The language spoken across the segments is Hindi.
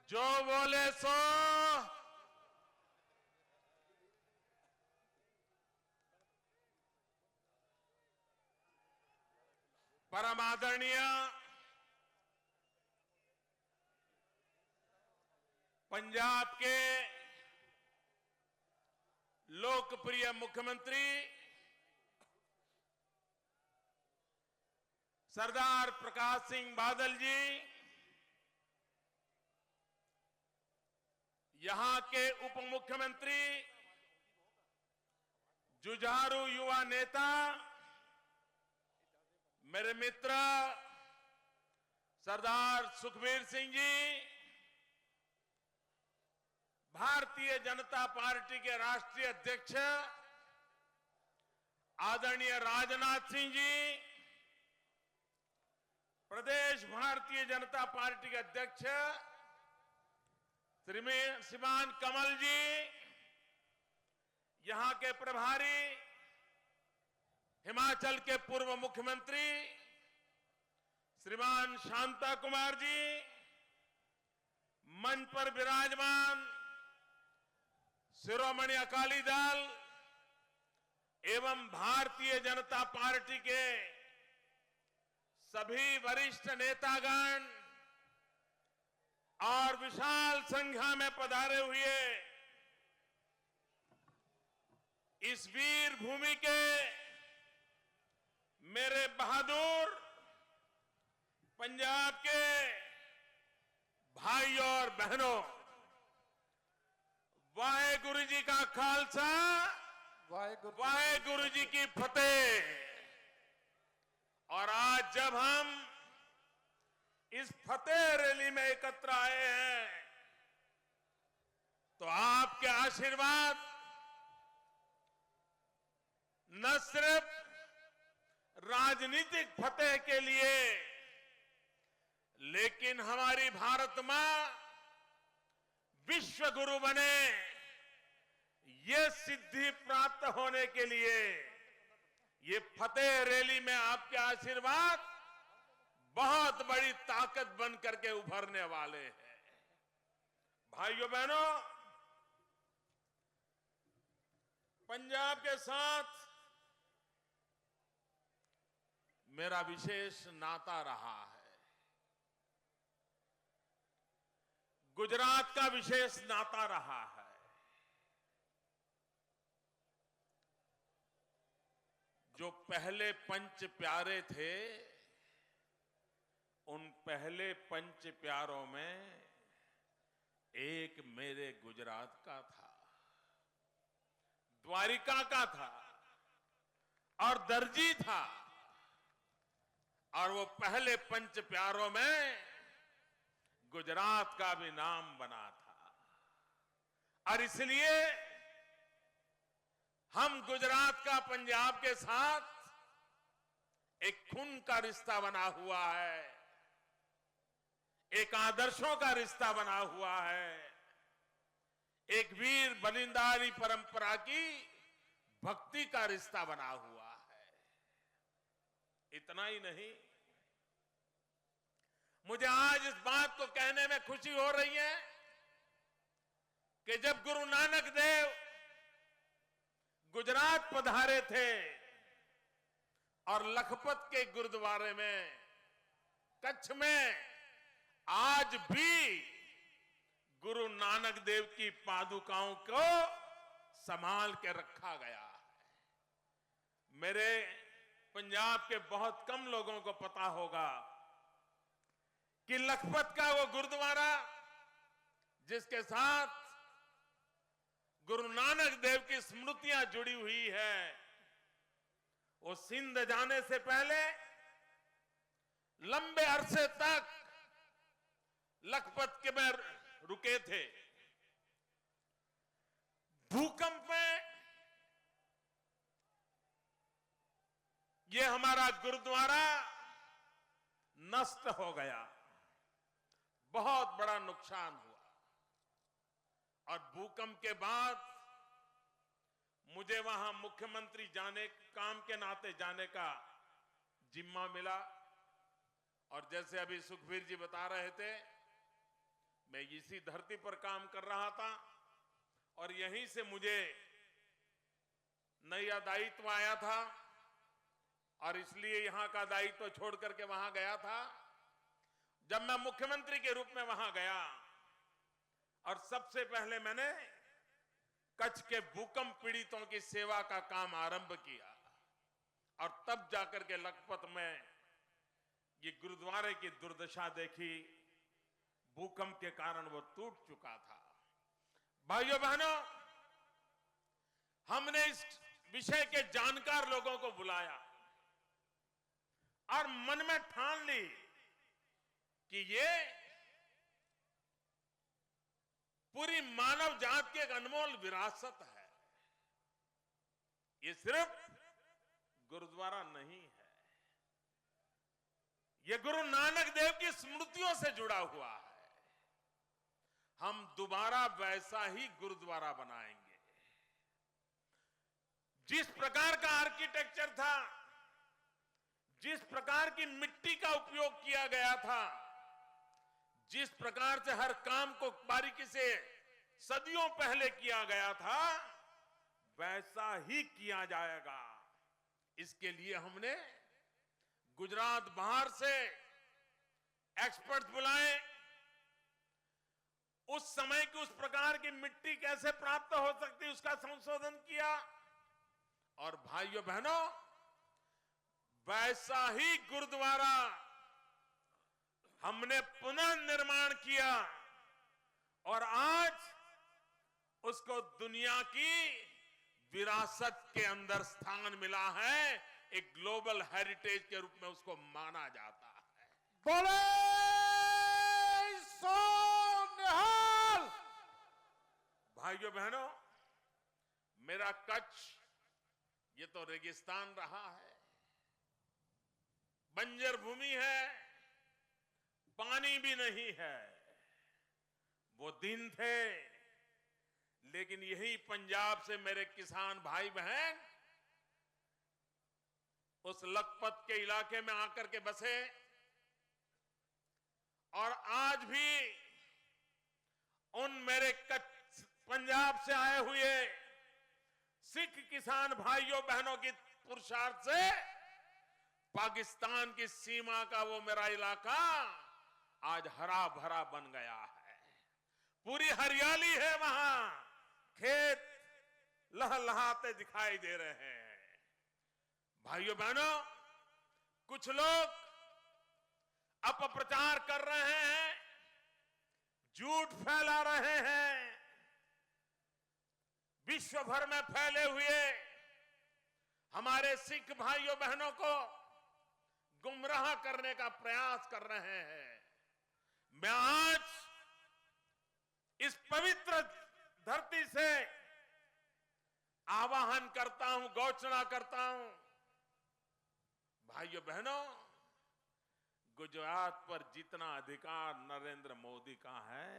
जो बोले सो परम आदरणीय पंजाब के लोकप्रिय मुख्यमंत्री सरदार प्रकाश सिंह बादल जी, यहां के उप मुख्यमंत्री, जुझारू युवा नेता, मेरे मित्र सरदार सुखबीर सिंह जी, भारतीय जनता पार्टी के राष्ट्रीय अध्यक्ष आदरणीय राजनाथ सिंह जी, प्रदेश भारतीय जनता पार्टी के अध्यक्ष श्रीमान कमल जी, यहां के प्रभारी हिमाचल के पूर्व मुख्यमंत्री श्रीमान शांता कुमार जी, मंच पर विराजमान शिरोमणि अकाली दल एवं भारतीय जनता पार्टी के सभी वरिष्ठ नेतागण और विशाल संख्या में पधारे हुए इस वीर भूमि के मेरे बहादुर पंजाब के भाई और बहनों, वाहेगुरु जी का खालसा, वाहेगुरु जी की फतेह। और आज जब हम इस फतेह रैली में एकत्र आए हैं तो आपके आशीर्वाद न सिर्फ राजनीतिक फतेह के लिए, लेकिन हमारी भारत मां विश्व गुरु बने, ये सिद्धि प्राप्त होने के लिए ये फतेह रैली में आपके आशीर्वाद बहुत बड़ी ताकत बन करके उभरने वाले हैं। भाइयों बहनों, पंजाब के साथ मेरा विशेष नाता रहा है, गुजरात का विशेष नाता रहा है। जो पहले पंच प्यारे थे, उन पहले पंच प्यारों में एक मेरे गुजरात का था, द्वारिका का था और दर्जी था। और वो पहले पंच प्यारों में गुजरात का भी नाम बना था। और इसलिए हम गुजरात का पंजाब के साथ एक खून का रिश्ता बना हुआ है, एक आदर्शों का रिश्ता बना हुआ है, एक वीर बलिदानी परंपरा की भक्ति का रिश्ता बना हुआ है। इतना ही नहीं, मुझे आज इस बात को कहने में खुशी हो रही है कि जब गुरु नानक देव गुजरात पधारे थे और लखपत के गुरुद्वारे में, कच्छ में आज भी गुरु नानक देव की पादुकाओं को संभाल के रखा गया है। मेरे पंजाब के बहुत कम लोगों को पता होगा कि लखपत का वो गुरुद्वारा जिसके साथ गुरु नानक देव की स्मृतियां जुड़ी हुई है, वो सिंध जाने से पहले लंबे अरसे तक लखपत के में रुके थे। भूकंप में ये हमारा गुरुद्वारा नष्ट हो गया, बहुत बड़ा नुकसान हुआ। और भूकंप के बाद मुझे वहां मुख्यमंत्री काम के नाते जाने का जिम्मा मिला। और जैसे अभी सुखबीर जी बता रहे थे, मैं इसी धरती पर काम कर रहा था और यहीं से मुझे नया दायित्व आया था और इसलिए यहां का दायित्व छोड़ करके वहां गया था। जब मैं मुख्यमंत्री के रूप में वहां गया और सबसे पहले मैंने कच्छ के भूकंप पीड़ितों की सेवा का काम आरंभ किया और तब जाकर के लखपत में ये गुरुद्वारे की दुर्दशा देखी। भूकंप के कारण वो टूट चुका था। भाइयों बहनों, हमने इस विषय के जानकार लोगों को बुलाया और मन में ठान ली कि ये पूरी मानव जात की एक अनमोल विरासत है। ये सिर्फ गुरुद्वारा नहीं है, ये गुरु नानक देव की स्मृतियों से जुड़ा हुआ है। हम दोबारा वैसा ही गुरुद्वारा बनाएंगे। जिस प्रकार का आर्किटेक्चर था, जिस प्रकार की मिट्टी का उपयोग किया गया था, जिस प्रकार से हर काम को बारीकी से सदियों पहले किया गया था, वैसा ही किया जाएगा। इसके लिए हमने गुजरात बाहर से एक्सपर्ट बुलाए। उस समय की उस प्रकार की मिट्टी कैसे प्राप्त हो सकती है उसका संशोधन किया और भाइयों बहनों, वैसा ही गुरुद्वारा हमने पुनः निर्माण किया और आज उसको दुनिया की विरासत के अंदर स्थान मिला है। एक ग्लोबल हेरिटेज के रूप में उसको माना जाता है। बोले सो निहाल। भाइयों बहनों, मेरा कच्छ ये तो रेगिस्तान रहा है, बंजर भूमि है, पानी भी नहीं है। वो दिन थे, लेकिन यही पंजाब से मेरे किसान भाई बहन उस लखपत के इलाके में आकर के बसे और आज भी उन मेरे पंजाब से आए हुए सिख किसान भाइयों बहनों की पुरुषार्थ से पाकिस्तान की सीमा का वो मेरा इलाका आज हरा भरा बन गया है। पूरी हरियाली है, वहां खेत लहलहाते दिखाई दे रहे हैं। भाइयों बहनों, कुछ लोग अपप्रचार कर रहे हैं, झूठ फैला रहे हैं, विश्व भर में फैले हुए हमारे सिख भाइयों बहनों को गुमराह करने का प्रयास कर रहे हैं। मैं आज इस पवित्र धरती से आवाहन करता हूं, घोषणा करता हूं, भाइयों बहनों, गुजरात पर जितना अधिकार नरेंद्र मोदी का है,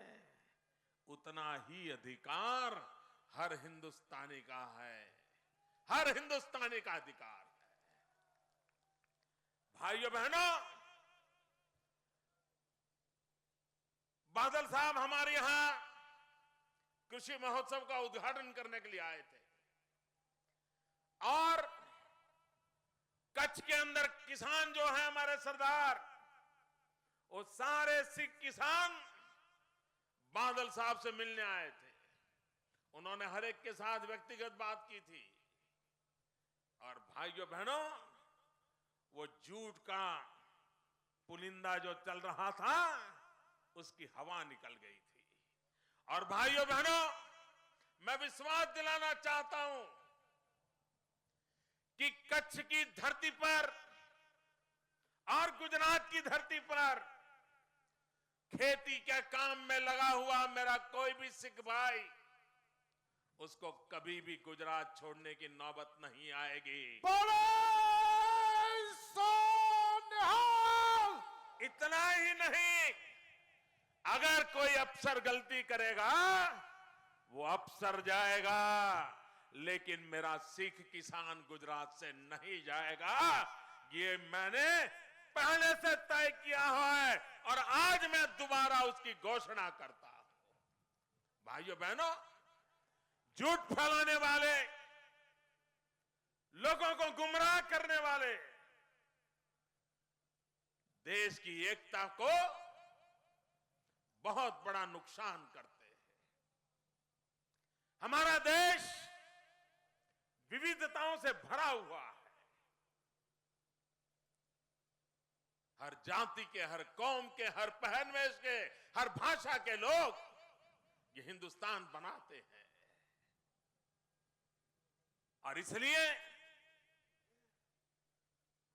उतना ही अधिकार हर हिंदुस्तानी का है। हर हिंदुस्तानी का अधिकार है। भाइयों बहनों, बादल साहब हमारे यहां कृषि महोत्सव का उद्घाटन करने के लिए आए थे और कच्छ के अंदर किसान जो है हमारे सरदार, वो सारे सिख किसान बादल साहब से मिलने आए थे। उन्होंने हर एक के साथ व्यक्तिगत बात की थी और भाइयों बहनों, वो झूठ का पुलिंदा जो चल रहा था उसकी हवा निकल गई थी। और भाइयों बहनों, मैं विश्वास दिलाना चाहता हूं कि कच्छ की धरती पर और गुजरात की धरती पर खेती के काम में लगा हुआ मेरा कोई भी सिख भाई, उसको कभी भी गुजरात छोड़ने की नौबत नहीं आएगी। इतना ही नहीं, अगर कोई अफसर गलती करेगा वो अफसर जाएगा, लेकिन मेरा सिख किसान गुजरात से नहीं जाएगा। ये मैंने पहले से तय किया हुआ है और आज मैं दोबारा द्वारा उसकी घोषणा करता हूं। भाइयों बहनों, झूठ फैलाने वाले, लोगों को गुमराह करने वाले देश की एकता को बहुत बड़ा नुकसान करते हैं। हमारा देश विविधताओं से भरा हुआ है। हर जाति के, हर कौम के, हर पहनवेश के, हर भाषा के लोग ये हिंदुस्तान बनाते हैं। और इसलिए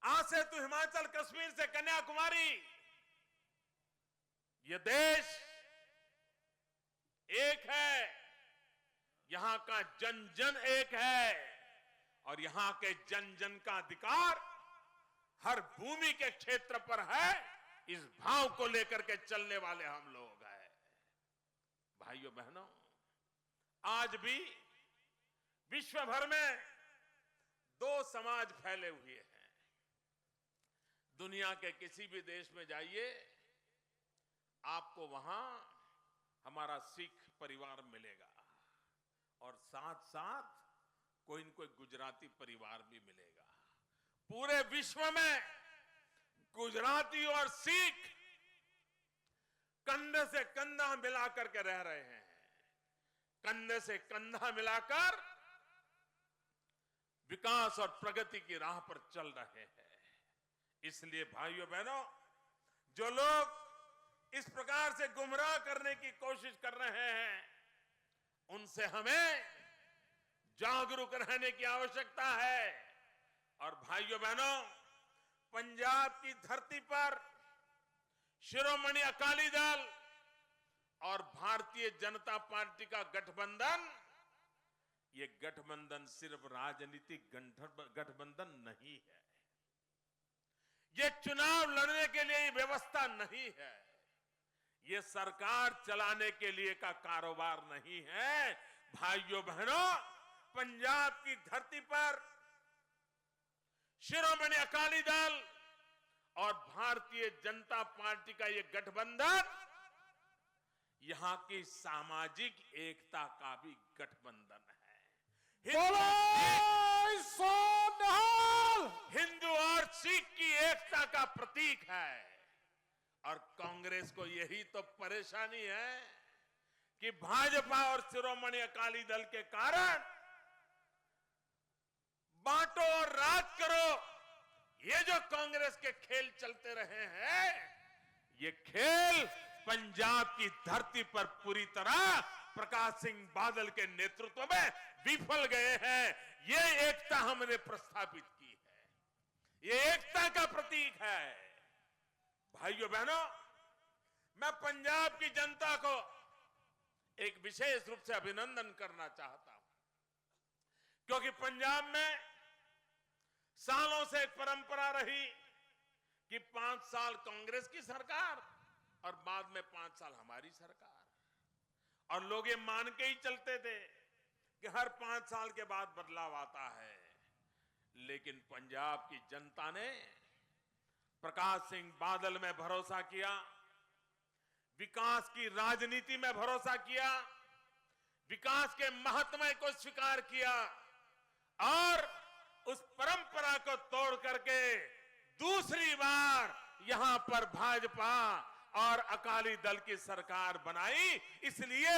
आज से तो हिमाचल, कश्मीर से कन्याकुमारी, ये देश एक है। यहां का जन जन एक है और यहां के जन जन का अधिकार हर भूमि के क्षेत्र पर है। इस भाव को लेकर के चलने वाले हम लोग हैं। भाइयों बहनों, आज भी विश्व भर में दो समाज फैले हुए हैं। दुनिया के किसी भी देश में जाइए, आपको वहां हमारा सिख परिवार मिलेगा और साथ साथ कोई न कोई गुजराती परिवार भी मिलेगा। पूरे विश्व में गुजराती और सिख कंधे से कंधा मिलाकर के रह रहे हैं। कंधे से कंधा मिलाकर विकास और प्रगति की राह पर चल रहे हैं। इसलिए भाइयों बहनों, जो लोग इस प्रकार से गुमराह करने की कोशिश कर रहे हैं, उनसे हमें जागरूक रहने की आवश्यकता है। और भाइयों बहनों, पंजाब की धरती पर शिरोमणि अकाली दल और भारतीय जनता पार्टी का गठबंधन, ये गठबंधन सिर्फ राजनीतिक गठबंधन नहीं है। ये चुनाव लड़ने के लिए व्यवस्था नहीं है। ये सरकार चलाने के लिए का कारोबार नहीं है। भाइयों बहनों, पंजाब की धरती पर शिरोमणि अकाली दल और भारतीय जनता पार्टी का ये गठबंधन यहां की सामाजिक एकता का भी गठबंधन है। हिंदू और सिख की एकता का प्रतीक है। और कांग्रेस को यही तो परेशानी है कि भाजपा और शिरोमणि अकाली दल के कारण बांटो और राज करो, ये जो कांग्रेस के खेल चलते रहे हैं, ये खेल पंजाब की धरती पर पूरी तरह प्रकाश सिंह बादल के नेतृत्व में विफल गए हैं। ये एकता हमने प्रस्थापित की है। ये एकता का प्रतीक है। भाइयों बहनों, मैं पंजाब की जनता को एक विशेष रूप से अभिनंदन करना चाहता हूं, क्योंकि पंजाब में सालों से एक परंपरा रही कि 5 साल कांग्रेस की सरकार और बाद में 5 साल हमारी सरकार। और लोग ये मान के ही चलते थे कि हर 5 साल के बाद बदलाव आता है। लेकिन पंजाब की जनता ने प्रकाश सिंह बादल में भरोसा किया, विकास की राजनीति में भरोसा किया, विकास के महात्म्य को स्वीकार किया और उस परंपरा को तोड़ करके दूसरी बार यहां पर भाजपा और अकाली दल की सरकार बनाई। इसलिए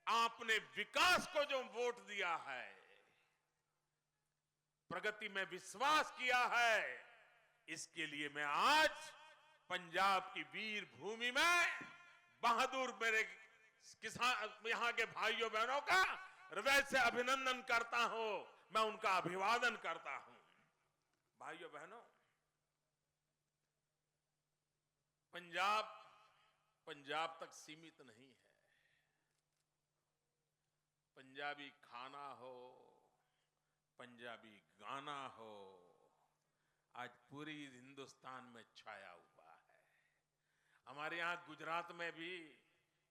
आपने विकास को जो वोट दिया है, प्रगति में विश्वास किया है, इसके लिए मैं आज पंजाब की वीर भूमि में बहादुर मेरे किसान यहां के भाइयों बहनों का हृदय से अभिनंदन करता हूं, मैं उनका अभिवादन करता हूं। भाइयों बहनों, पंजाब तक सीमित नहीं है। पंजाबी खाना हो, पंजाबी गाना हो, आज पूरी हिंदुस्तान में छाया हुआ है। हमारे यहां गुजरात में भी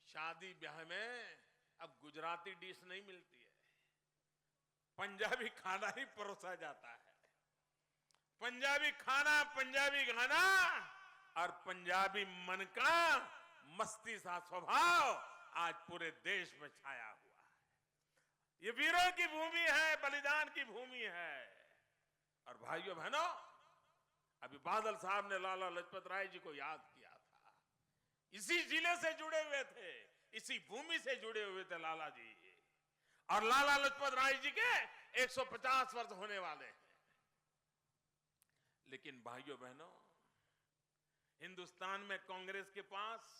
शादी ब्याह में अब गुजराती डिश नहीं मिलती है, पंजाबी खाना ही परोसा जाता है। पंजाबी खाना, पंजाबी गाना और पंजाबी मन का मस्ती सा स्वभाव आज पूरे देश में छाया हुआ है। ये वीरों की भूमि है, बलिदान की भूमि है। और भाइयों बहनों, अभी बादल साहब ने लाला लाजपत राय जी को याद किया था। इसी जिले से जुड़े हुए थे, इसी भूमि से जुड़े हुए थे लाला जी। और लाला लाजपत राय जी के 150 वर्ष होने वाले हैं। लेकिन भाइयों बहनों, हिंदुस्तान में कांग्रेस के पास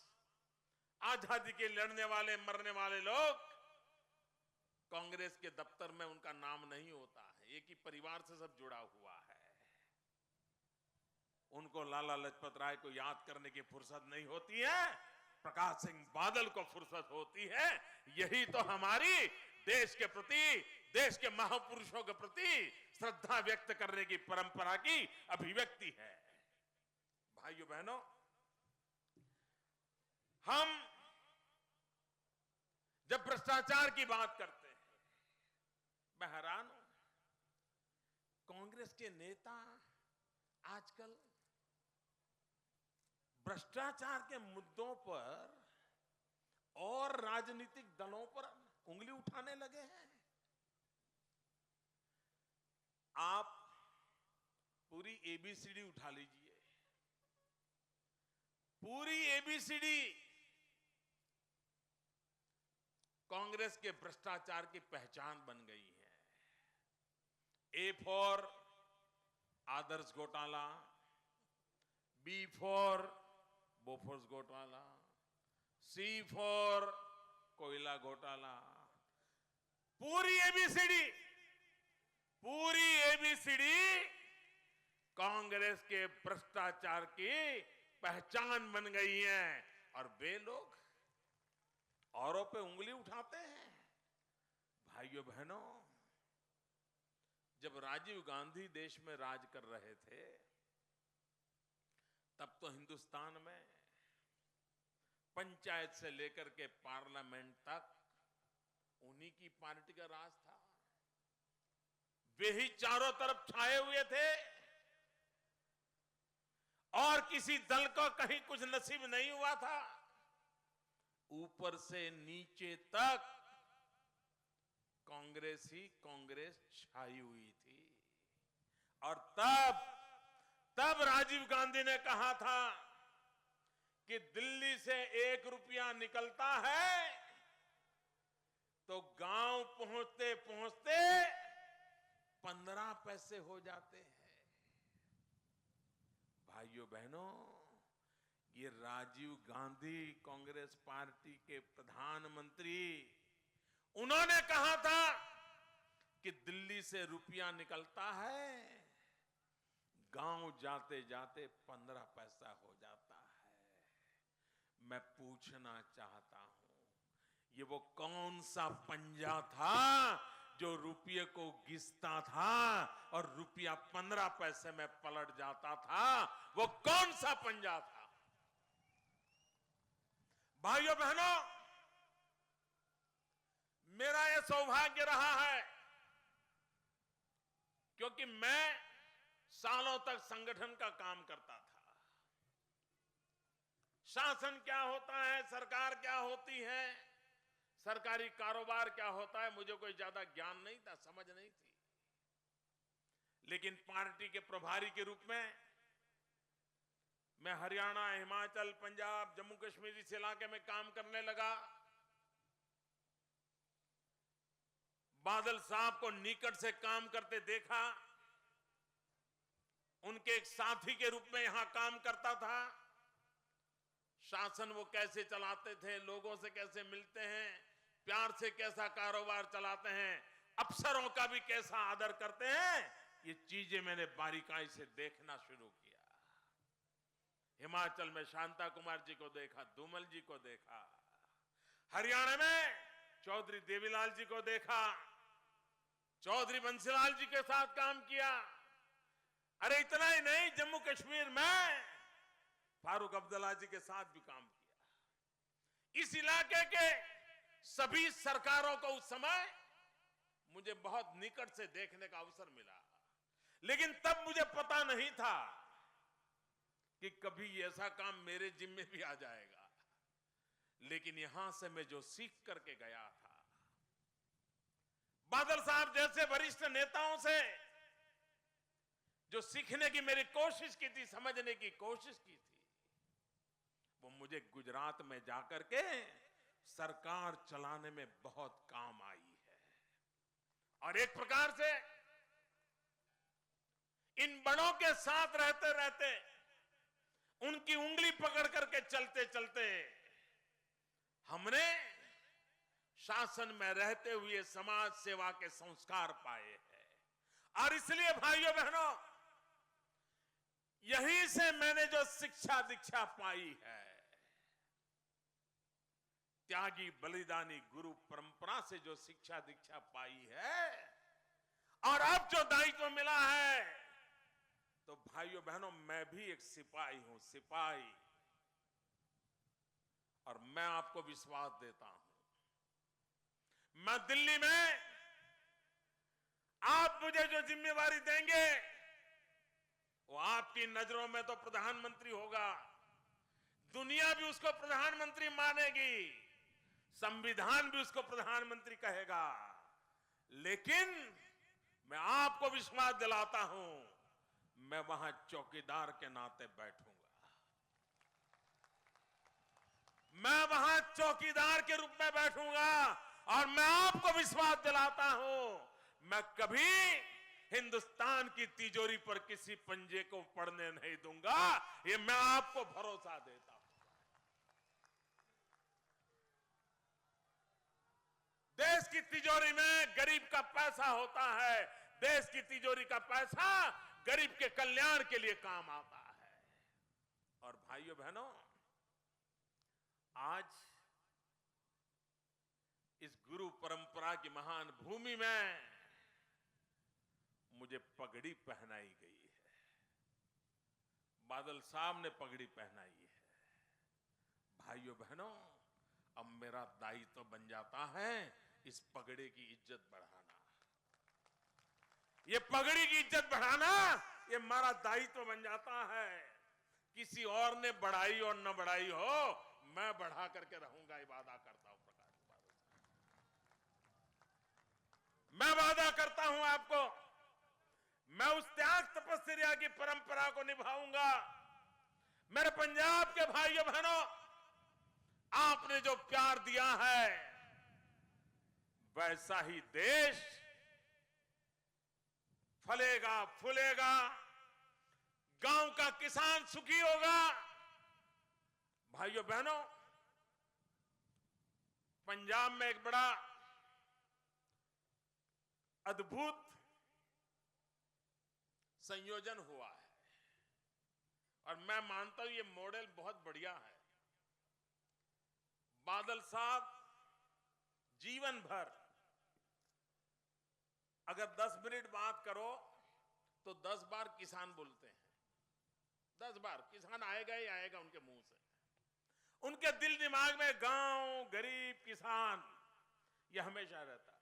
आजादी के लड़ने वाले मरने वाले लोग, कांग्रेस के दफ्तर में उनका नाम नहीं होता है। एक ही परिवार से सब जुड़ा हुआ है। उनको लाला लाजपत राय को याद करने की फुर्सत नहीं होती है, प्रकाश सिंह बादल को फुर्सत होती है। यही तो हमारी देश के प्रति, देश के महापुरुषों के प्रति श्रद्धा व्यक्त करने की परंपरा की अभिव्यक्ति है। भाइयों बहनों, हम जब भ्रष्टाचार की बात करते हैं, मैं हैरान हूं, कांग्रेस के नेता आजकल भ्रष्टाचार के मुद्दों पर और राजनीतिक दलों पर उंगली उठाने लगे हैं। आप पूरी एबीसीडी उठा लीजिए, पूरी एबीसीडी कांग्रेस के भ्रष्टाचार की पहचान बन गई है। ए फॉर आदर्श घोटाला, बी फॉर बोफोर्स घोटाला, सी फॉर कोयला घोटाला। पूरी एबीसीडी कांग्रेस के भ्रष्टाचार की पहचान बन गई है। और वे लोग औरों पे उंगली उठाते हैं। भाइयों बहनों, जब राजीव गांधी देश में राज कर रहे थे, तब तो हिंदुस्तान में पंचायत से लेकर के पार्लियामेंट तक उन्हीं की पार्टी का राज था। वे ही चारों तरफ छाए हुए थे और किसी दल को कहीं कुछ नसीब नहीं हुआ था। ऊपर से नीचे तक कांग्रेस ही कांग्रेस छाई हुई थी। और तब राजीव गांधी ने कहा था कि दिल्ली से 1 रुपया निकलता है तो गांव पहुंचते पहुंचते 15 पैसे हो जाते हैं। भाइयों बहनों, ये राजीव गांधी कांग्रेस पार्टी के प्रधानमंत्री, उन्होंने कहा था कि दिल्ली से रुपया निकलता है, गांव जाते जाते 15 पैसा हो जाता है। मैं पूछना चाहता हूं, ये वो कौन सा पंजा था जो रुपये को घिसता था और रुपया 15 पैसे में पलट जाता था? वो कौन सा पंजा था? भाइयों बहनों, मेरा यह सौभाग्य रहा है क्योंकि मैं सालों तक संगठन का काम करता था। शासन क्या होता है, सरकार क्या होती है, सरकारी कारोबार क्या होता है, मुझे कोई ज्यादा ज्ञान नहीं था, समझ नहीं थी। लेकिन पार्टी के प्रभारी के रूप में मैं हरियाणा, हिमाचल, पंजाब, जम्मू कश्मीर इस इलाके में काम करने लगा। बादल साहब को निकट से काम करते देखा, उनके एक साथी के रूप में यहां काम करता था। शासन वो कैसे चलाते थे, लोगों से कैसे मिलते हैं, प्यार से कैसा कारोबार चलाते हैं, अफसरों का भी कैसा आदर करते हैं, ये चीजें मैंने बारीकाई से देखना शुरू किया। हिमाचल में शांता कुमार जी को देखा, धूमल जी को देखा, हरियाणा में चौधरी देवीलाल जी को देखा, चौधरी बंसीलाल जी के साथ काम किया। अरे इतना ही नहीं, जम्मू कश्मीर में फारूक अब्दुल्ला जी के साथ भी काम किया। इस इलाके के सभी सरकारों को उस समय मुझे बहुत निकट से देखने का अवसर मिला। लेकिन तब मुझे पता नहीं था कि कभी ऐसा काम मेरे जिम्मे भी आ जाएगा। लेकिन यहां से मैं जो सीख करके गया था, बादल साहब जैसे वरिष्ठ नेताओं से जो सीखने की मेरी कोशिश की थी, समझने की कोशिश की थी, वो मुझे गुजरात में जाकर के सरकार चलाने में बहुत काम आई है। और एक प्रकार से इन बड़ों के साथ रहते रहते, उनकी उंगली पकड़ करके चलते चलते हमने शासन में रहते हुए समाज सेवा के संस्कार पाए हैं। और इसलिए भाइयों बहनों, यहीं से मैंने जो शिक्षा दीक्षा पाई है, त्यागी बलिदानी गुरु परंपरा से जो शिक्षा दीक्षा पाई है, और अब जो दायित्व मिला है, तो भाइयों बहनों मैं भी एक सिपाही हूं, सिपाही। और मैं आपको विश्वास देता हूं, मैं दिल्ली में आप मुझे जो जिम्मेवारी देंगे, वो आपकी नजरों में तो प्रधानमंत्री होगा, दुनिया भी उसको प्रधानमंत्री मानेगी, संविधान भी उसको प्रधानमंत्री कहेगा, लेकिन मैं आपको विश्वास दिलाता हूं, मैं वहां चौकीदार के नाते बैठूंगा। मैं वहां चौकीदार के रूप में बैठूंगा। और मैं आपको विश्वास दिलाता हूं, मैं कभी हिंदुस्तान की तिजोरी पर किसी पंजे को पड़ने नहीं दूंगा। ये मैं आपको भरोसा देता हूं। देश की तिजोरी में गरीब का पैसा होता है, देश की तिजोरी का पैसा गरीब के कल्याण के लिए काम आता है। और भाइयों बहनों, आज इस गुरु परंपरा की महान भूमि में मुझे पगड़ी पहनाई गई है, बादल साहब ने पगड़ी पहनाई है। भाइयों बहनों, अब मेरा दायित्व बन जाता है इस पगड़ी की इज्जत बढ़ाना। ये पगड़ी की इज्जत बढ़ाना, ये हमारा दायित्व बन जाता है। किसी और ने बढ़ाई और न बढ़ाई हो, मैं बढ़ा करके रहूंगा, ये वादा करता हूं। प्रकाश बादल साहब, मैं वादा करता हूं आपको, मैं उस त्याग तपस्या की परंपरा को निभाऊंगा। मेरे पंजाब के भाइयों बहनों, आपने जो प्यार दिया है, वैसा ही देश फलेगा फूलेगा, गांव का किसान सुखी होगा। भाइयों बहनों, पंजाब में एक बड़ा अद्भुत संयोजन हुआ है, और मैं मानता हूं ये मॉडल बहुत बढ़िया है। बादल साहब जीवन भर अगर 10 मिनट बात करो तो 10 बार किसान बोलते हैं। 10 बार किसान आएगा ही आएगा उनके मुंह से। उनके दिल दिमाग में गांव, गरीब, किसान, ये हमेशा रहता है।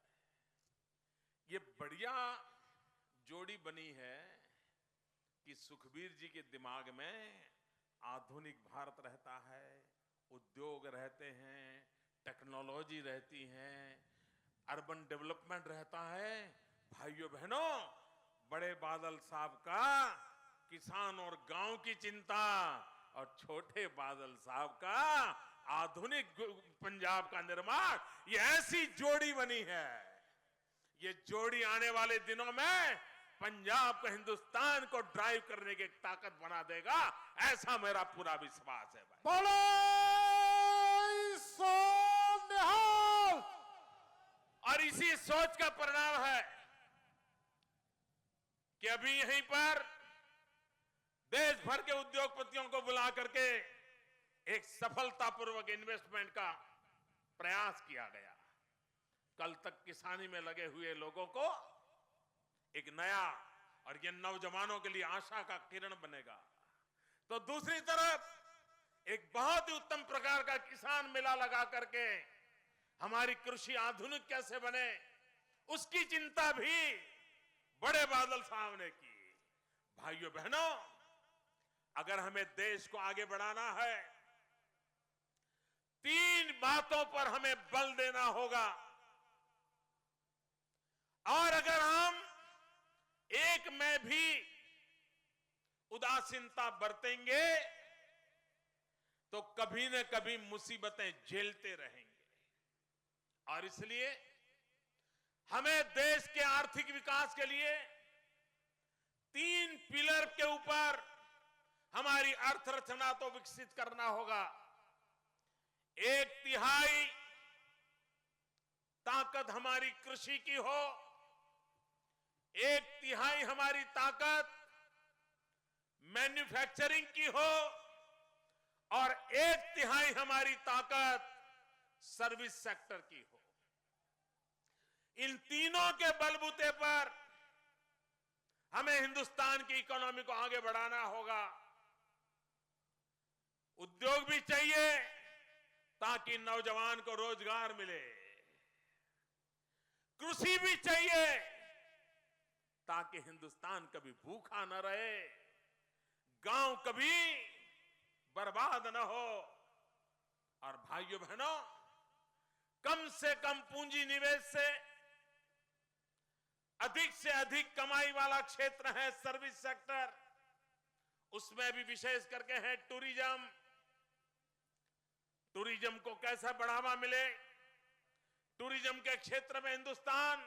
ये बढ़िया जोड़ी बनी है कि सुखबीर जी के दिमाग में आधुनिक भारत रहता है, उद्योग रहते हैं, टेक्नोलॉजी रहती है, अर्बन डेवलपमेंट रहता है। भाइयों बहनों, बड़े बादल साहब का किसान और गांव की चिंता, और छोटे बादल साहब का आधुनिक पंजाब का निर्माण, ये ऐसी जोड़ी बनी है। ये जोड़ी आने वाले दिनों में पंजाब को, हिंदुस्तान को ड्राइव करने की ताकत बना देगा, ऐसा मेरा पूरा विश्वास है। भाई बोले सो निहाल। और इसी सोच का परिणाम है कि अभी यहीं पर देश भर के उद्योगपतियों को बुला करके एक सफलतापूर्वक इन्वेस्टमेंट का प्रयास किया गया। कल तक किसानी में लगे हुए लोगों को एक नया, और ये नौजवानों के लिए आशा का किरण बनेगा। तो दूसरी तरफ एक बहुत ही उत्तम प्रकार का किसान मेला लगा करके हमारी कृषि आधुनिक कैसे बने, उसकी चिंता भी बड़े बादल साहब ने की। भाइयों बहनों, अगर हमें देश को आगे बढ़ाना है, 3 तीन बातों पर हमें बल देना होगा। और अगर हम एक में भी उदासीनता बरतेंगे तो कभी न कभी मुसीबतें झेलते रहेंगे। और इसलिए हमें देश के आर्थिक विकास के लिए तीन पिलर के ऊपर हमारी अर्थरचना तो विकसित करना होगा। 1/3 ताकत हमारी कृषि की हो, 1/3 हमारी ताकत मैन्युफैक्चरिंग की हो और 1/3 हमारी ताकत सर्विस सेक्टर की हो। इन तीनों के बलबूते पर हमें हिंदुस्तान की इकोनॉमी को आगे बढ़ाना होगा। उद्योग भी चाहिए ताकि नौजवान को रोजगार मिले, कृषि भी चाहिए ताकि हिंदुस्तान कभी भूखा न रहे, गांव कभी बर्बाद न हो। और भाइयों बहनों, कम से कम पूंजी निवेश से अधिक कमाई वाला क्षेत्र है सर्विस सेक्टर। उसमें भी विशेष करके है टूरिज्म। टूरिज्म को कैसा बढ़ावा मिले। टूरिज्म के क्षेत्र में हिंदुस्तान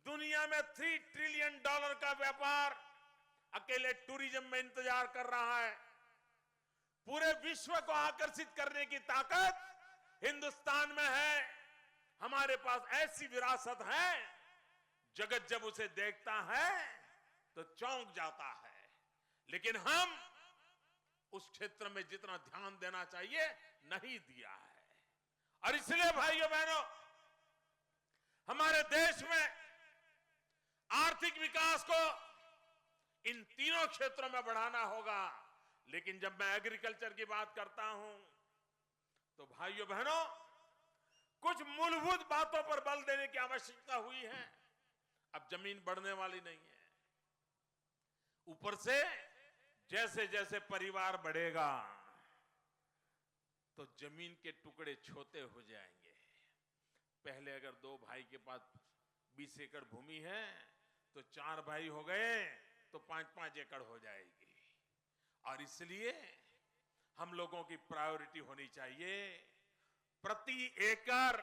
दुनिया में $3 ट्रिलियन का व्यापार अकेले टूरिज्म में इंतजार कर रहा है। पूरे विश्व को आकर्षित करने की ताकत हिंदुस्तान में है। हमारे पास ऐसी विरासत है, जगत जब उसे देखता है तो चौंक जाता है। लेकिन हम उस क्षेत्र में जितना ध्यान देना चाहिए नहीं दिया है। और इसलिए भाइयों बहनों, हमारे देश में आर्थिक विकास को इन तीनों क्षेत्रों में बढ़ाना होगा। लेकिन जब मैं एग्रीकल्चर की बात करता हूं तो भाइयों बहनों, कुछ मूलभूत बातों पर बल देने की आवश्यकता हुई है। अब जमीन बढ़ने वाली नहीं है। ऊपर से जैसे जैसे परिवार बढ़ेगा तो जमीन के टुकड़े छोटे हो जाएंगे। पहले अगर 2 भाई के पास 20 एकड़ भूमि है तो 4 भाई हो गए तो 5-5 एकड़ हो जाएगी। और इसलिए हम लोगों की प्रायोरिटी होनी चाहिए प्रति एकड़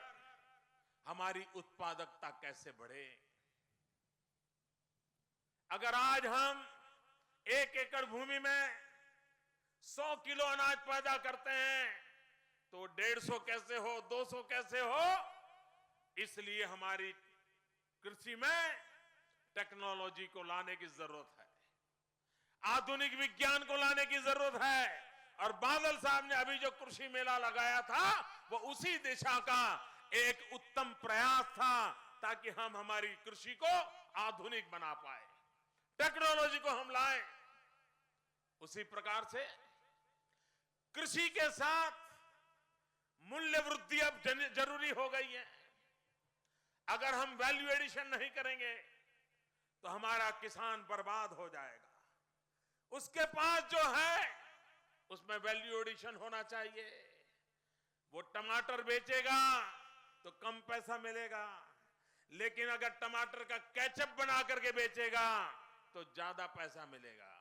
हमारी उत्पादकता कैसे बढ़े। अगर आज हम 1 एकड़ भूमि में 100 किलो अनाज पैदा करते हैं तो 150 कैसे हो, 200 कैसे हो। इसलिए हमारी कृषि में टेक्नोलॉजी को लाने की जरूरत है, आधुनिक विज्ञान को लाने की जरूरत है। और बादल साहब ने अभी जो कृषि मेला लगाया था वो उसी दिशा का एक उत्तम प्रयास था, ताकि हम हमारी कृषि को आधुनिक बना पाए, टेक्नोलॉजी को हम लाएं। उसी प्रकार से कृषि के साथ मूल्य वृद्धि अब जरूरी हो गई है। अगर हम वैल्यू एडिशन नहीं करेंगे तो हमारा किसान बर्बाद हो जाएगा। उसके पास जो है उसमें वैल्यू एडिशन होना चाहिए। वो टमाटर बेचेगा तो कम पैसा मिलेगा, लेकिन अगर टमाटर का केचप बना करके बेचेगा तो ज्यादा पैसा मिलेगा।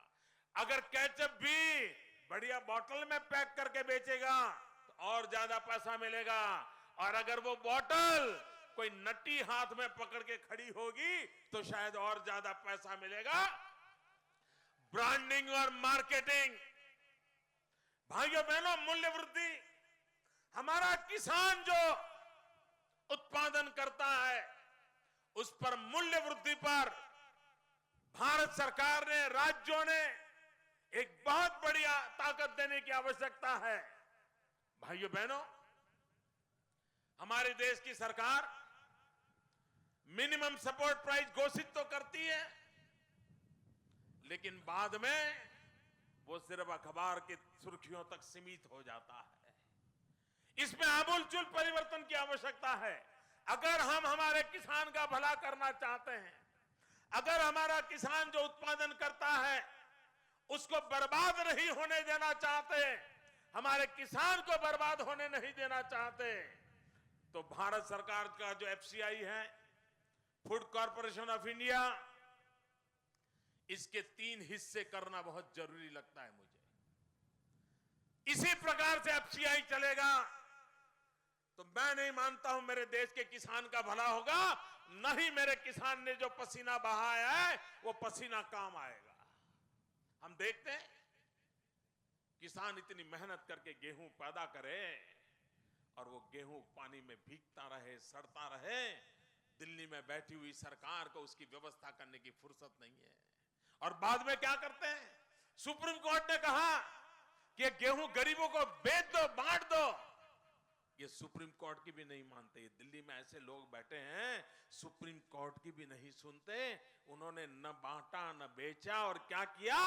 अगर केचप भी बढ़िया बोतल में पैक करके बेचेगा तो और ज्यादा पैसा मिलेगा। और अगर वो बोतल कोई नटी हाथ में पकड़ के खड़ी होगी तो शायद और ज्यादा पैसा मिलेगा। ब्रांडिंग और मार्केटिंग, भाइयों बहनों, मूल्य वृद्धि, हमारा किसान जो उत्पादन करता है उस पर मूल्य वृद्धि पर भारत सरकार ने, राज्यों ने एक बहुत बड़ी ताकत देने की आवश्यकता है। भाइयों बहनों, हमारे देश की सरकार मिनिमम सपोर्ट प्राइस घोषित तो करती है, लेकिन बाद में वो सिर्फ अखबार की सुर्खियों तक सीमित हो जाता है। इसमें आमूलचूल परिवर्तन की आवश्यकता है। अगर हम हमारे किसान का भला करना चाहते हैं, अगर हमारा किसान जो उत्पादन करता है उसको बर्बाद नहीं होने देना चाहते, हमारे किसान को बर्बाद होने नहीं देना करना चाहते तो भारत सरकार का जो एफसीआई है, फूड कॉरपोरेशन ऑफ इंडिया, इसके 3 हिस्से करना बहुत जरूरी लगता है मुझे। इसी प्रकार से एफसीआई चलेगा तो मैं नहीं मानता हूं मेरे देश के किसान का भला होगा, न ही मेरे किसान ने जो पसीना बहाया है वो पसीना काम आएगा। हम देखते हैं किसान इतनी मेहनत करके गेहूं पैदा करे और वो गेहूं पानी में भीगता रहे, सड़ता रहे। दिल्ली में बैठी हुई सरकार को उसकी व्यवस्था करने की फुर्सत नहीं है। और बाद में क्या करते हैं, सुप्रीम कोर्ट ने कहा कि गेहूं गरीबों को बेच दो, बांट दो। ये सुप्रीम कोर्ट की भी नहीं मानते। ये दिल्ली में ऐसे लोग बैठे हैं, सुप्रीम कोर्ट की भी नहीं सुनते। उन्होंने न बांटा न बेचा, और क्या किया,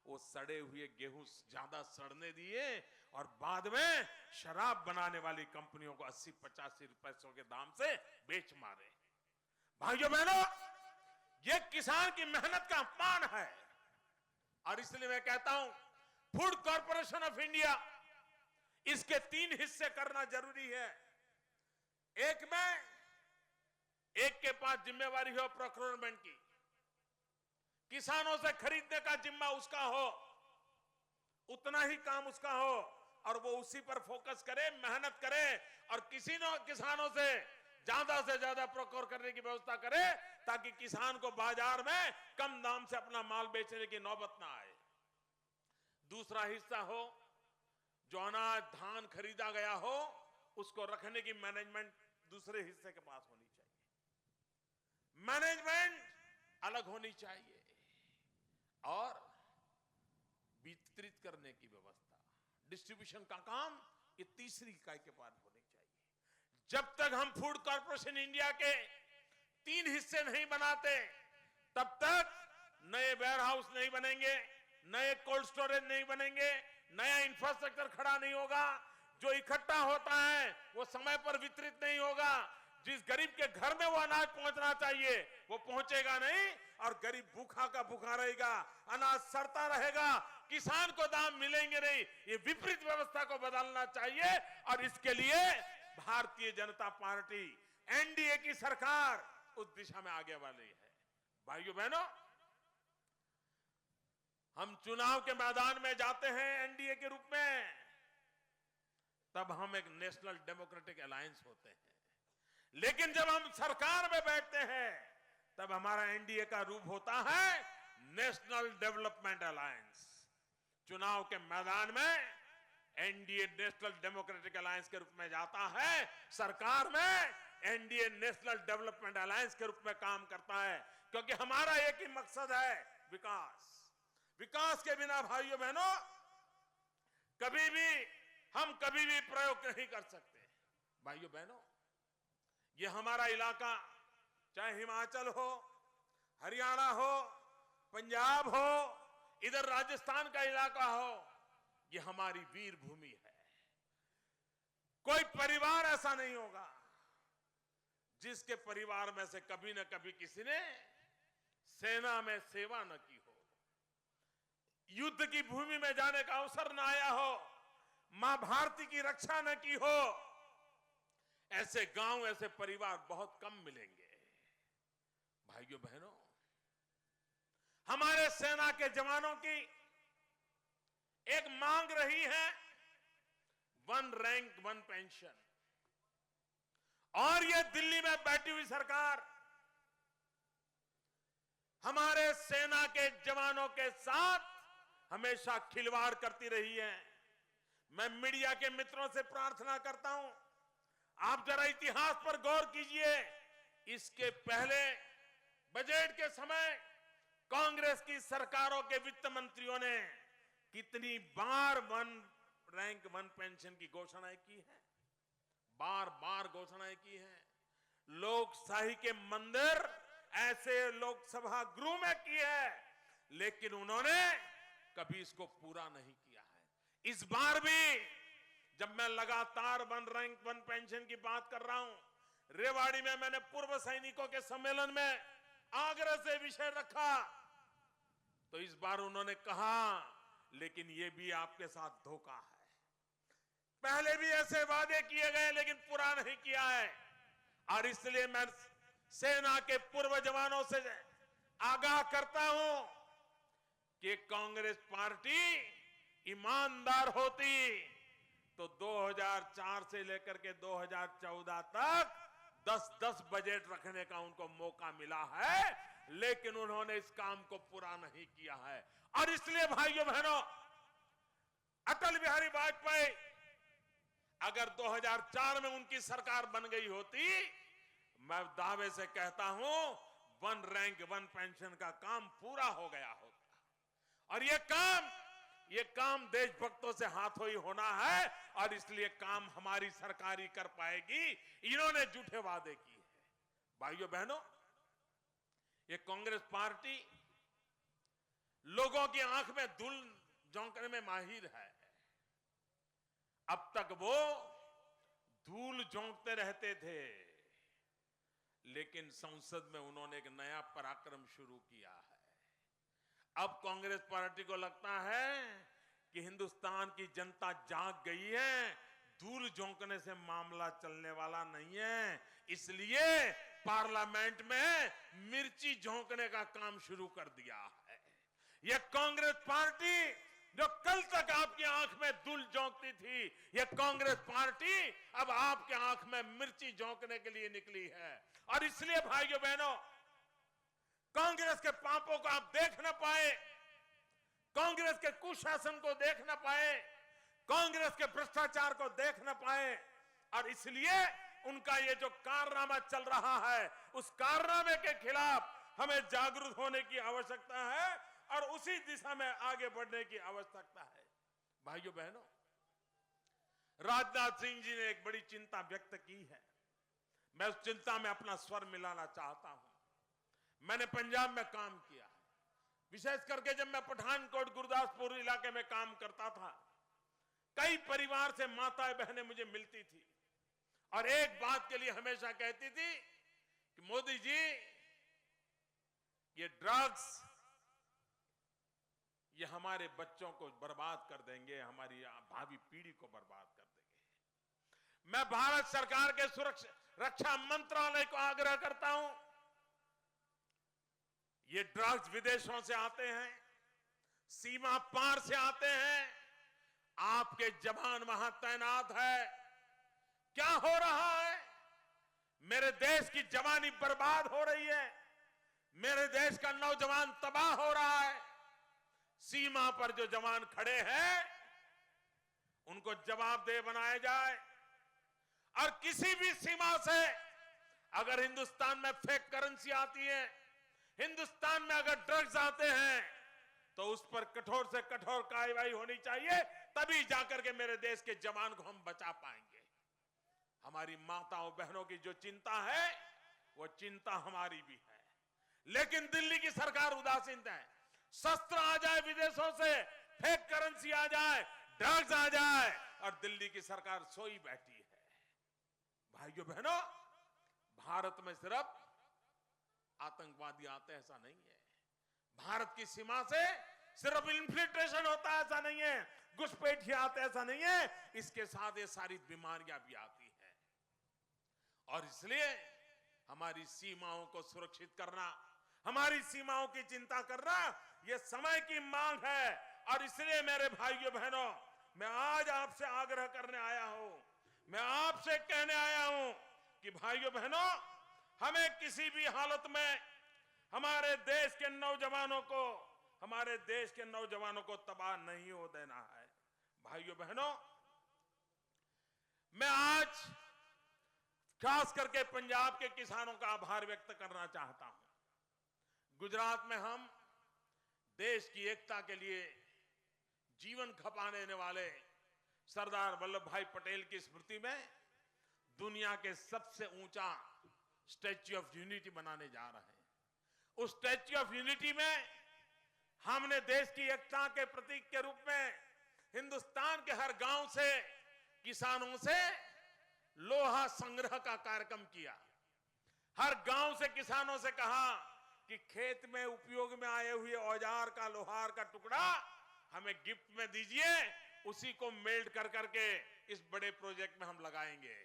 वो सड़े हुए गेहूं ज्यादा सड़ने दिए और बाद में शराब बनाने वाली कंपनियों को 80-85 पैसों के दाम से बेच मारे। भाइयों बहनों, ये किसान की मेहनत का अपमान है। और इसलिए मैं कहता हूं फूड कॉरपोरेशन ऑफ इंडिया, इसके 3 हिस्से करना जरूरी है। एक में एक के पास जिम्मेवारी हो प्रोक्योरमेंट की, किसानों से खरीदने का जिम्मा उसका हो, उतना ही काम उसका हो और वो उसी पर फोकस करे, मेहनत करे और किसानों से ज्यादा प्रोक्योर करने की व्यवस्था करे ताकि किसान को बाजार में कम दाम से अपना माल बेचने की नौबत ना आए। दूसरा हिस्सा हो, जो अनाज धान खरीदा गया हो उसको रखने की मैनेजमेंट दूसरे हिस्से के पास होनी चाहिए। मैनेजमेंट अलग होनी चाहिए और वितरित करने की व्यवस्था, डिस्ट्रीब्यूशन का काम ये तीसरी इकाई के पास होनी चाहिए। जब तक हम फूड कॉरपोरेशन इंडिया के 3 हिस्से नहीं बनाते तब तक नए वेयरहाउस नहीं बनेंगे, नए कोल्ड स्टोरेज नहीं बनेंगे, नया इंफ्रास्ट्रक्चर खड़ा नहीं होगा। जो इकट्ठा होता है वो समय पर वितरित नहीं होगा। जिस गरीब के घर में वो अनाज पहुंचना चाहिए वो पहुंचेगा नहीं और गरीब भूखा का भूखा रहेगा, अनाज सड़ता रहेगा, किसान को दाम मिलेंगे नहीं। ये विपरीत व्यवस्था को बदलना चाहिए और इसके लिए भारतीय जनता पार्टी एनडीए की सरकार उस दिशा में आगे वाली है। भाइयों बहनों, हम चुनाव के मैदान में जाते हैं एनडीए के रूप में, तब हम एक नेशनल डेमोक्रेटिक अलायंस होते हैं। लेकिन जब हम सरकार में बैठते हैं तब हमारा एनडीए का रूप होता है नेशनल डेवलपमेंट अलायंस। चुनाव के मैदान में एनडीए नेशनल डेमोक्रेटिक अलायंस के रूप में जाता है, सरकार में एनडीए नेशनल डेवलपमेंट अलायंस के रूप में काम करता है, क्योंकि हमारा एक ही मकसद है, विकास। विकास के बिना भाइयों बहनों हम कभी भी प्रयोग नहीं कर सकते। भाइयों बहनों, ये हमारा इलाका चाहे हिमाचल हो, हरियाणा हो, पंजाब हो, इधर राजस्थान का इलाका हो, ये हमारी वीर भूमि है। कोई परिवार ऐसा नहीं होगा जिसके परिवार में से कभी न कभी किसी ने सेना में सेवा न की हो, युद्ध की भूमि में जाने का अवसर न आया हो, मां भारती की रक्षा न की हो। ऐसे गांव, ऐसे परिवार बहुत कम मिलेंगे। भाइयों बहनों, हमारे सेना के जवानों की एक मांग रही है 1 रैंक 1 पेंशन, और ये दिल्ली में बैठी हुई सरकार हमारे सेना के जवानों के साथ हमेशा खिलवाड़ करती रही है। मैं मीडिया के मित्रों से प्रार्थना करता हूं, आप जरा इतिहास पर गौर कीजिए। इसके पहले बजट के समय कांग्रेस की सरकारों के वित्त मंत्रियों ने कितनी बार 1 रैंक 1 पेंशन की घोषणाएं की है, बार बार घोषणाएं की है। लोकशाही के मंदिर ऐसे लोकसभा गृह में की है, लेकिन उन्होंने कभी इसको पूरा नहीं किया है। इस बार भी जब मैं लगातार 1 रैंक 1 पेंशन की बात कर रहा हूं, रेवाड़ी में मैंने पूर्व सैनिकों के सम्मेलन में आग्रह से विषय रखा, तो इस बार उन्होंने कहा लेकिन ये भी आपके साथ धोखा है। पहले भी ऐसे वादे किए गए लेकिन पूरा नहीं किया है। और इसलिए मैं सेना के पूर्व जवानों से आगाह करता हूं कि कांग्रेस पार्टी ईमानदार होती तो 2004 से लेकर के 2014 तक 10-10 बजट रखने का उनको मौका मिला है, लेकिन उन्होंने इस काम को पूरा नहीं किया है। और इसलिए भाइयों बहनों, अटल बिहारी वाजपेयी अगर 2004 में उनकी सरकार बन गई होती, मैं दावे से कहता हूं 1 रैंक 1 पेंशन का काम पूरा हो गया होता। और ये काम देशभक्तों से हाथों ही होना है, और इसलिए काम हमारी सरकार ही कर पाएगी। इन्होंने झूठे वादे किए हैं। भाइयों बहनों, ये कांग्रेस पार्टी लोगों की आंख में धूल झोंकने में माहिर है। अब तक वो धूल झोंकते रहते थे, लेकिन संसद में उन्होंने एक नया पराक्रम शुरू किया है। अब कांग्रेस पार्टी को लगता है कि हिंदुस्तान की जनता जाग गई है, धूल झोंकने से मामला चलने वाला नहीं है। इसलिए पार्लियामेंट में मिर्ची झोंकने का काम शुरू कर दिया है। यह कांग्रेस पार्टी जो कल तक आपकी आंख में धूल झोंकती थी, यह कांग्रेस पार्टी अब आपके आंख में मिर्ची झोंकने के लिए निकली है। और इसलिए भाइयों बहनों, कांग्रेस के पापों को आप देख न पाए, कांग्रेस के कुशासन को देख न पाए, कांग्रेस के भ्रष्टाचार को देख न पाए, और इसलिए उनका ये जो कारनामा चल रहा है, उस कारनामे के खिलाफ हमें जागरूक होने की आवश्यकता है और उसी दिशा में आगे बढ़ने की आवश्यकता है। भाइयों बहनों, राजनाथ सिंह जी ने एक बड़ी चिंता व्यक्त की है। मैं उस चिंता में अपना स्वर मिलाना चाहता हूं। मैंने पंजाब में काम किया है, विशेष करके जब मैं पठानकोट गुरदासपुर इलाके में काम करता था, कई परिवार से माताएं बहनें मुझे मिलती थी और एक बात के लिए हमेशा कहती थी कि मोदी जी, ये ड्रग्स ये हमारे बच्चों को बर्बाद कर देंगे, हमारी भावी पीढ़ी को बर्बाद कर देंगे। मैं भारत सरकार के रक्षा मंत्रालय को आग्रह करता हूं, ये ड्रग्स विदेशों से आते हैं, सीमा पार से आते हैं, आपके जवान वहां तैनात है, क्या हो रहा है? मेरे देश की जवानी बर्बाद हो रही है, मेरे देश का नौजवान तबाह हो रहा है। सीमा पर जो जवान खड़े हैं उनको जवाबदेह बनाया जाए, और किसी भी सीमा से अगर हिंदुस्तान में फेक करेंसी आती है, हिंदुस्तान में अगर ड्रग्स आते हैं, तो उस पर कठोर से कठोर कार्रवाई होनी चाहिए, तभी जाकर के मेरे देश के जवान को हम बचा पाएंगे। हमारी माताओं बहनों की जो चिंता है वो चिंता हमारी भी है, लेकिन दिल्ली की सरकार उदासीन है। शस्त्र आ जाए विदेशों से, फेक करेंसी आ जाए, ड्रग्स आ जाए, और दिल्ली की सरकार सोई बैठी है। भाइयों बहनों, भारत में सिर्फ आतंकवादी आते हैं ऐसा नहीं है, भारत की सीमा से सिर्फ इन्फिल्ट्रेशन होता है ऐसा नहीं है, घुसपैठिए आते ऐसा नहीं है, इसके साथ ये सारी बीमारियां भी आती हैं। और इसलिए हमारी सीमाओं को सुरक्षित करना, हमारी सीमाओं की चिंता करना, यह समय की मांग है। और इसलिए मेरे भाइयों बहनों, मैं आज आपसे आग्रह करने आया हूं, मैं आपसे कहने आया हूं कि भाइयों बहनों, हमें किसी भी हालत में हमारे देश के नौजवानों को तबाह नहीं हो देना है। भाइयों बहनों, मैं आज खास करके पंजाब के किसानों का आभार व्यक्त करना चाहता हूं। गुजरात में हम देश की एकता के लिए जीवन खपा देने वाले सरदार वल्लभ भाई पटेल की स्मृति में दुनिया के सबसे ऊंचा स्टैच्यू ऑफ यूनिटी बनाने जा रहे हैं। उस स्टैच्यू ऑफ यूनिटी में हमने देश की एकता के प्रतीक के रूप में हिंदुस्तान के हर गांव से किसानों से लोहा संग्रह का कार्यक्रम किया। हर गांव से किसानों से कहा कि खेत में उपयोग में आए हुए औजार का, लोहार का टुकड़ा हमें गिफ्ट में दीजिए, उसी को मेल्ट कर करके इस बड़े प्रोजेक्ट में हम लगाएंगे।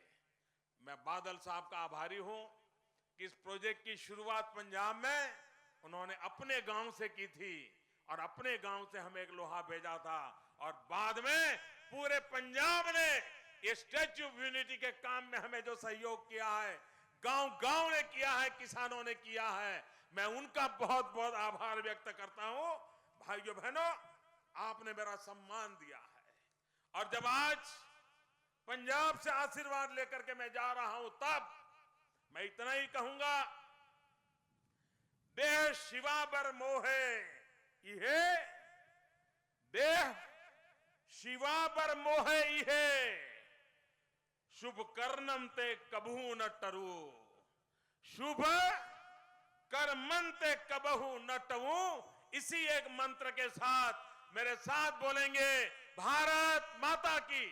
मैं बादल साहब का आभारी हूं कि इस प्रोजेक्ट की शुरुआत पंजाब में उन्होंने अपने गांव से की थी और अपने गांव से हमें एक लोहा भेजा था और बाद में पूरे पंजाब ने ये स्टैच्यू ऑफ यूनिटी के काम में हमें जो सहयोग किया है, गांव-गांव ने किया है, किसानों ने किया है, मैं उनका बहुत बहुत आभार व्यक्त करता हूं। भाइयों बहनों, आपने मेरा सम्मान दिया है और जब आज पंजाब से आशीर्वाद लेकर के मैं जा रहा हूं तब मैं इतना ही कहूंगा, देह शिवा बर मोहे इहे, देह शिवा बर मोहे इहे, शुभ कर्णम ते कबहू न टरू, शुभ कर्मन ते कबहू न टरू। इसी एक मंत्र के साथ मेरे साथ बोलेंगे, भारत माता की।